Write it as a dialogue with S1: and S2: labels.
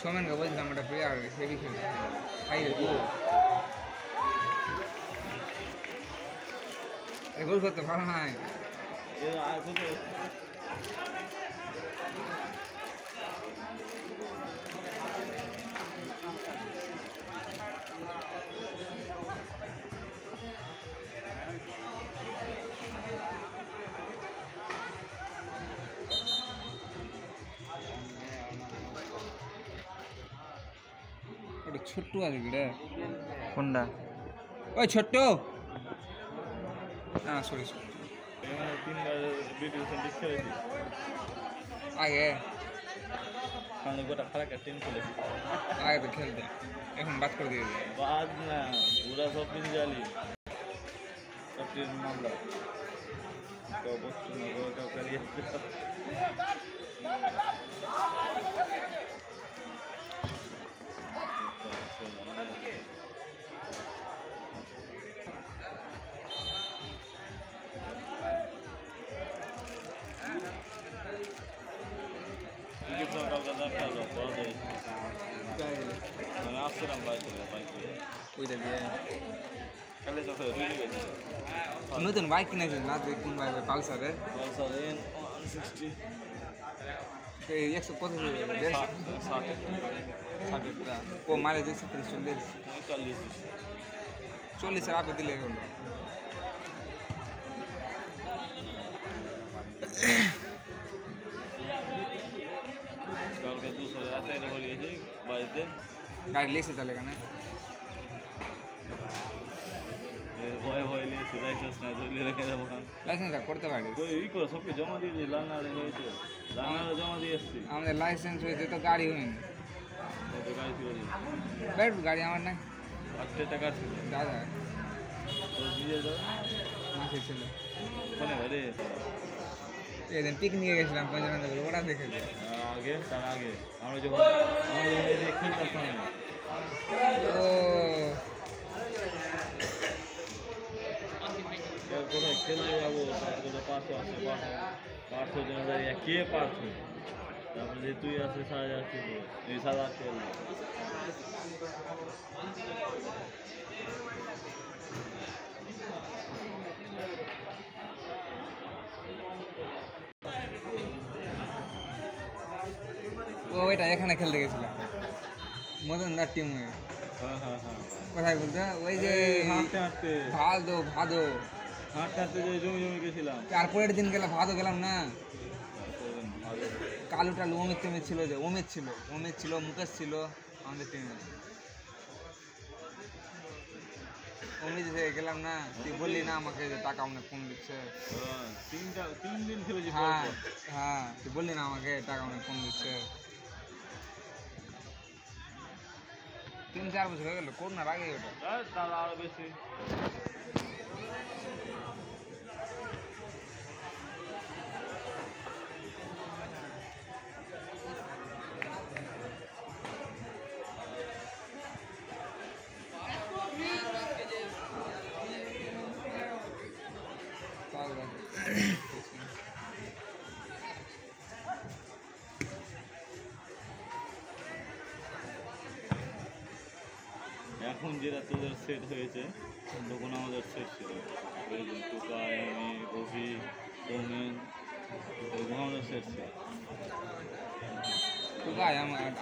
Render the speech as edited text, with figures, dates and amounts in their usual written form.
S1: সোমেনকে বলছিলাম একটা player heavy খেলছে গোল করতে ভালো হয় ছোট্ট আছে গিয়ে কোনটা ওই ছোট্ট না সরি সরি আগে
S2: গোটা খারাপ টিম খুলেছি
S1: আগে তো খেলতে এখন বাদ করে দিয়ে
S2: বাদ না ওরা সব কিছু জানি সব কিছু মামলা বস্তু আসছিলাম বাইকে
S1: ওইটা দিয়ে
S2: কালে চোখে
S1: নতুন বাইক কিনেছে না তুই কোন বাইক পালসারের এই 100 কত ও মাইলেজ 40 আপে দিলে এখন
S2: কালকে 200 রাতে হয়েছে বাড়িতে
S1: গাড়ি লেসে চলে কেন
S2: ভয় ভয় নিয়েছে লাইসেন্স না ধরলে রেখে যাবো
S1: লাইসেন্সটা করতে পারি
S2: ই করে সবকে জমা দিয়ে দিই লালনারে হয়েছে লালনারে জমা দিয়ে এসছি
S1: আমাদের লাইসেন্স হয়েছে তো গাড়ি হয়নি
S2: গাড়ি ছিল
S1: বেড গাড়ি আমার না
S2: 8 টাকা ছিল
S1: দাদা
S2: তো দিয়ে দাও
S1: মাসে ছিল
S2: ওখানে ঘরে
S1: এদিন পিকনিকে গেছিলাম পঞ্চনগর ওরা দেখেছে
S2: আগে তার আগে আমরা যখন খেলতাম
S1: ও
S2: কোথায় খেলতে যাবো তারপরে পার্থ আছে পার্থ জন দাঁড়িয়ে কে পার্থ তারপরে যে তুই আছে সাজা ছিল এই সাদা খেল
S1: ও ওইটা এখানে খেলতে গেছিলাম মদনদার টিম হয়ে কোথায় বলতে ওই যে
S2: হাঁটতে হাঁটতে
S1: ভাদো
S2: হাঁটতে হাঁটতে যে জমি গেছিলাম
S1: তারপরের দিন গেলাম ভাদো গেলাম না কালু টালু অমিত টিমের ছিল যে অমিত ছিল মুকেশ ছিল আমাদের টিমে অমিত গেলাম না তুই বললি না আমাকে যে টাকা অনেক কম দিচ্ছে
S2: 3 দিন খেলেছি
S1: হ্যাঁ তুই বললি না আমাকে টাকা অনেক কম দিচ্ছে 3-4 বছর হয়ে গেল করোনার আগে ওটা
S2: তার আরো বেশি এখন যেটা তোদের সেট হয়েছে তখন আমাদের সেট ছিল টুকাই আমি গভি সৌমেন আমাদের সেট ছিল
S1: টুকাই আমার